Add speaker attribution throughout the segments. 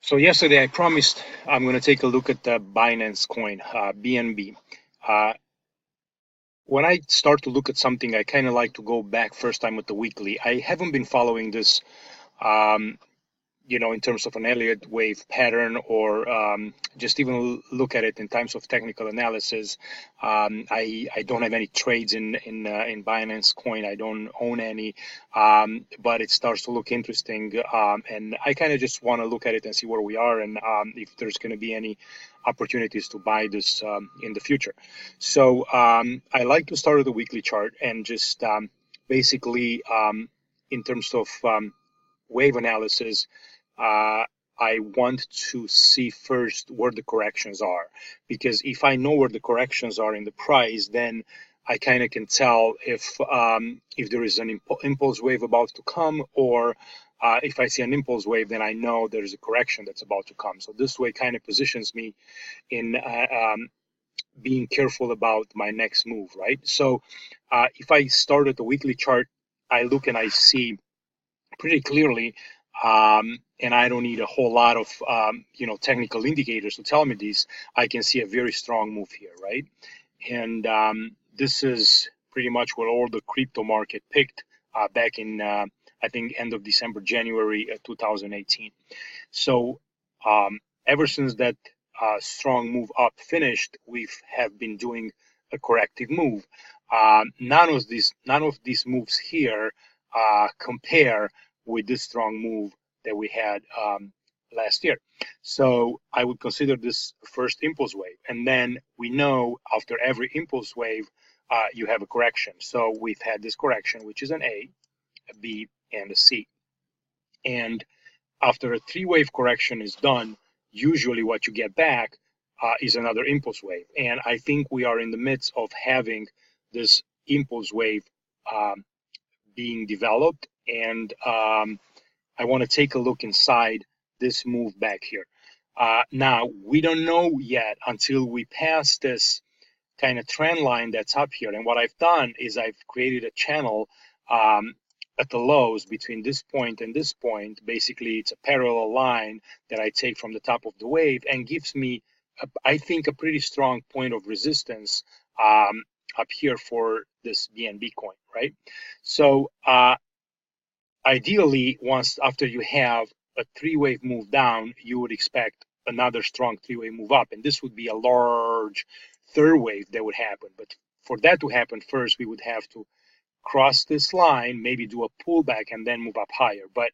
Speaker 1: So yesterday I promised I'm going to take a look at the Binance coin, BNB. Uh, when I start to look at something, I kind of like to go back first time with the weekly. I haven't been following this, um, in terms of an Elliott wave pattern or just even look at it in terms of technical analysis. I don't have any trades in Binance coin. I don't own any, but it starts to look interesting, and I kind of just want to look at it and see where we are and if there's going to be any opportunities to buy this in the future. So I like to start with the weekly chart and just basically in terms of wave analysis, uh, I want to see first where the corrections are, because if I know where the corrections are in the price, then I kind of can tell if there is an impulse wave about to come, or if I see an impulse wave, then I know there's a correction that's about to come. So this way kind of positions me in being careful about my next move, right? So if I start at the weekly chart, I look and I see pretty clearly, and I don't need a whole lot of technical indicators to tell me this. I can see a very strong move here, right? And this is pretty much what all the crypto market picked back in I think end of December, January 2018. So ever since that strong move up finished, we have been doing a corrective move. None of these moves here compare with this strong move that we had last year. So I would consider this first impulse wave. And then we know after every impulse wave, you have a correction. So we've had this correction, which is an A, a B, and a C. And after a three-wave correction is done, usually what you get back is another impulse wave. And I think we are in the midst of having this impulse wave being developed, and I want to take a look inside this move back here. Now, we don't know yet until we pass this kind of trend line that's up here. And what I've done is I've created a channel at the lows between this point and this point. Basically, it's a parallel line that I take from the top of the wave and gives me, I think, a pretty strong point of resistance up here for this BNB coin, right? So ideally, once after you have a three-wave move down, you would expect another strong three-wave move up, and this would be a large third wave that would happen. But for that to happen, first we would have to cross this line, maybe do a pullback, and then move up higher. But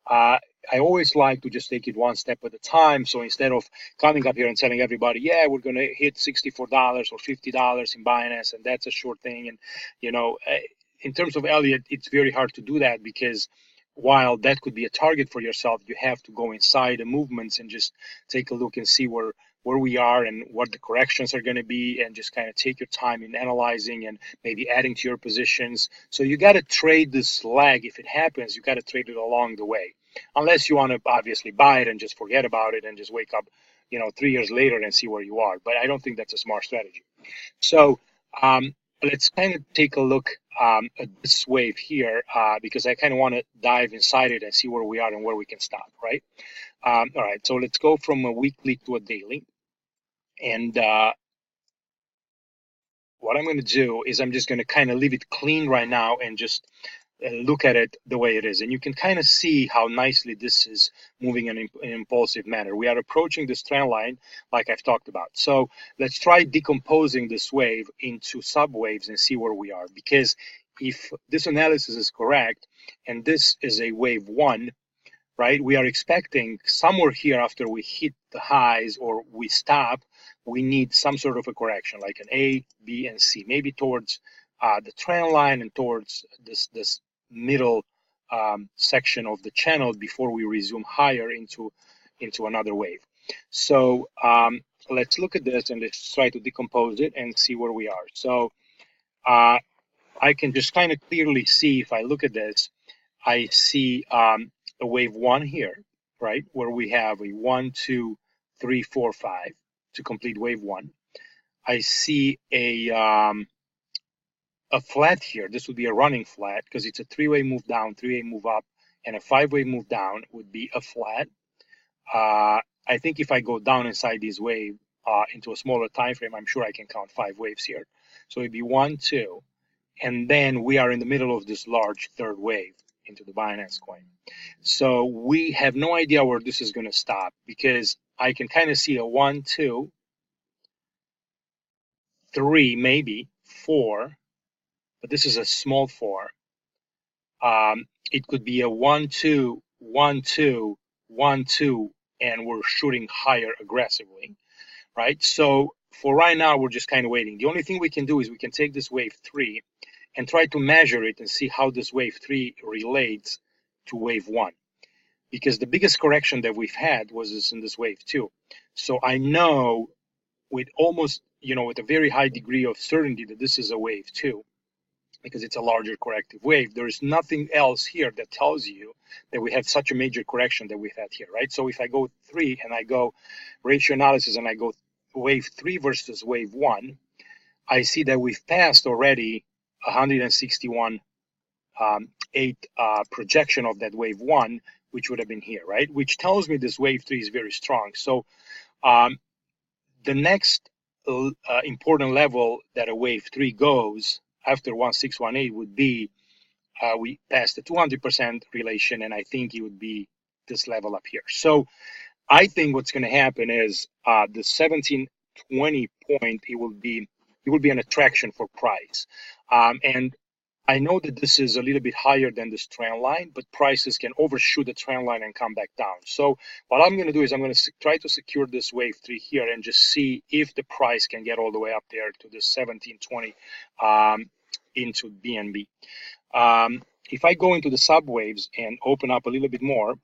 Speaker 1: I always like to just take it one step at a time. So instead of coming up here and telling everybody, yeah, we're going to hit $64 or $50 in Binance, and that's a short thing, and in terms of Elliott, it's very hard to do that, because while that could be a target for yourself, you have to go inside the movements and just take a look and see where we are and what the corrections are going to be, and just kind of take your time in analyzing and maybe adding to your positions. So you got to trade this lag. If it happens, you got to trade it along the way, unless you want to obviously buy it and just forget about it and just wake up 3 years later and see where you are. But I don't think that's a smart strategy. So let's kind of take a look at this wave here, because I kind of want to dive inside it and see where we are and where we can stop, right? All right, so let's go from a weekly to a daily. And what I'm going to do is I'm just going to kind of leave it clean right now and just look at it the way it is. And you can kind of see how nicely this is moving in an impulsive manner. We are approaching this trend line like I've talked about. So let's try decomposing this wave into subwaves and see where we are. Because if this analysis is correct, and this is a wave one, right, we are expecting somewhere here after we hit the highs or we stop, we need some sort of a correction, like an A, B, and C, maybe towards the trend line and towards this middle section of the channel before we resume higher into another wave. So let's look at this and let's try to decompose it and see where we are. So I can just kind of clearly see, if I look at this, I see a wave one here, right, where we have a 1, 2, 3, 4, 5 to complete wave one. I see a flat here. This would be a running flat, because it's a three-way move down, three-way move up, and a five-way move down would be a flat. I think if I go down inside this wave into a smaller time frame, I'm sure I can count 5 waves here. So it'd be 1, 2, and then we are in the middle of this large third wave into the Binance coin. So we have no idea where this is going to stop, because I can kind of see a 1, 2, 3, maybe 4, but this is a small 4. It could be a 1, 2, 1, 2, 1, 2, and we're shooting higher aggressively, right? So for right now, we're just kind of waiting. The only thing we can do is we can take this wave 3 and try to measure it and see how this wave 3 relates to wave 1. Because the biggest correction that we've had was in this wave 2. So I know with almost, with a very high degree of certainty that this is a wave 2, because it's a larger corrective wave. There is nothing else here that tells you that we had such a major correction that we've had here, right? So if I go 3 and I go ratio analysis and I go wave 3 versus wave 1, I see that we've passed already 161.8 projection of that wave 1, which would have been here, right? Which tells me this wave 3 is very strong. So the next important level that a wave 3 goes after 1618 would be we passed the 200% relation, and I think it would be this level up here. So I think what's going to happen is the 1720 point, it will be an attraction for price, and I know that this is a little bit higher than this trend line, but prices can overshoot the trend line and come back down. So what I'm going to do is I'm going to try to secure this wave 3 here and just see if the price can get all the way up there to the 1720 into BNB. If I go into the subwaves and open up a little bit more,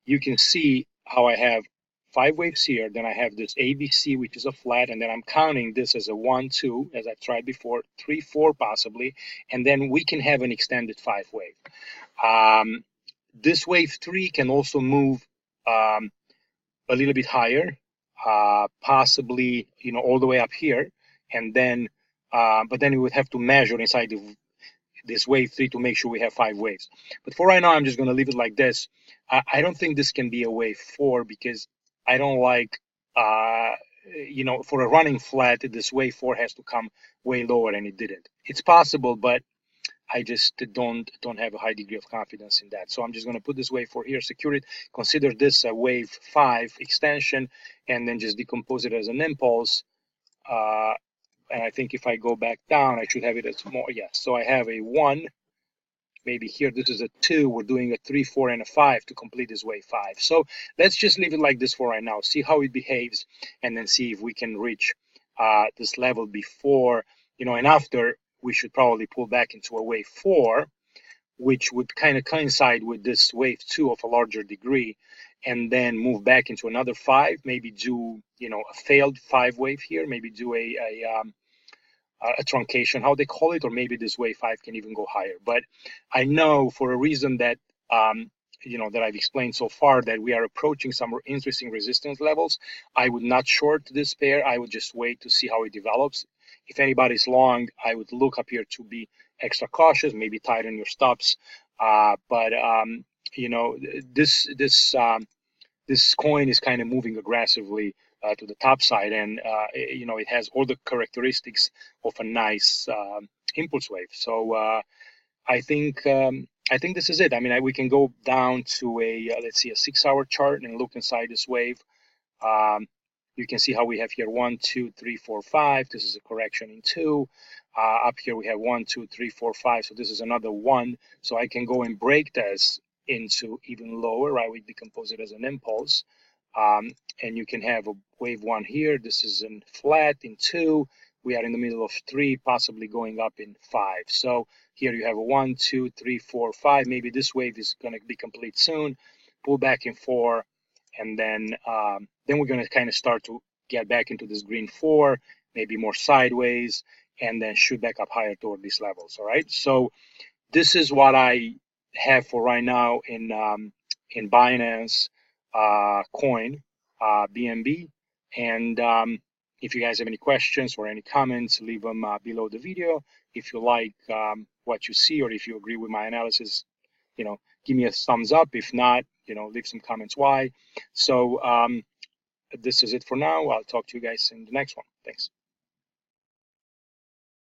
Speaker 1: you can see how I have 5 waves here, then I have this ABC, which is a flat, and then I'm counting this as a 1, 2, as I've tried before, 3, 4 possibly, and then we can have an extended 5 wave. This wave 3 can also move a little bit higher, possibly, all the way up here, and then, but then we would have to measure inside this wave 3 to make sure we have 5 waves. But for right now, I'm just going to leave it like this. I don't think this can be a wave 4, because I don't like, for a running flat, this wave 4 has to come way lower, and it didn't. It's possible, but I just don't have a high degree of confidence in that. So I'm just going to put this wave 4 here, secure it, consider this a wave 5 extension, and then just decompose it as an impulse. And I think if I go back down, I should have it as more. Yes, so I have a 1. Maybe here, this is a 2. We're doing a 3, 4, and a 5 to complete this wave 5. So let's just leave it like this for right now, see how it behaves, and then see if we can reach this level before, and after, we should probably pull back into a wave 4, which would kind of coincide with this wave 2 of a larger degree, and then move back into another 5, maybe do, a failed 5 wave here, maybe do a truncation, how they call it, or maybe this wave 5 can even go higher. But I know for a reason that that I've explained so far, that we are approaching some interesting resistance levels. I would not short this pair. I would just wait to see how it develops. If anybody's long, I would look up here to be extra cautious, maybe tighten your stops. But this coin is kind of moving aggressively to the top side, and it has all the characteristics of a nice impulse wave. So I think this is it. I mean, we can go down to a let's see, a 6-hour chart and look inside this wave. You can see how we have here 1, 2, 3, 4, 5. This is a correction in 2. Up here we have 1, 2, 3, 4, 5. So this is another 1. So I can go and break this into even lower, right? We decompose it as an impulse. And you can have a wave 1 here. This is in flat in 2. We are in the middle of 3, possibly going up in 5. So here you have a 1, 2, 3, 4, 5. Maybe this wave is going to be complete soon. Pull back in 4, and then we're going to kind of start to get back into this green 4, maybe more sideways, and then shoot back up higher toward these levels. All right. So this is what I have for right now in Binance coin, BNB. And if you guys have any questions or any comments, leave them below the video. If you like what you see, or if you agree with my analysis, give me a thumbs up. If not, leave some comments why. So this is it for now. I'll talk to you guys in the next one. Thanks.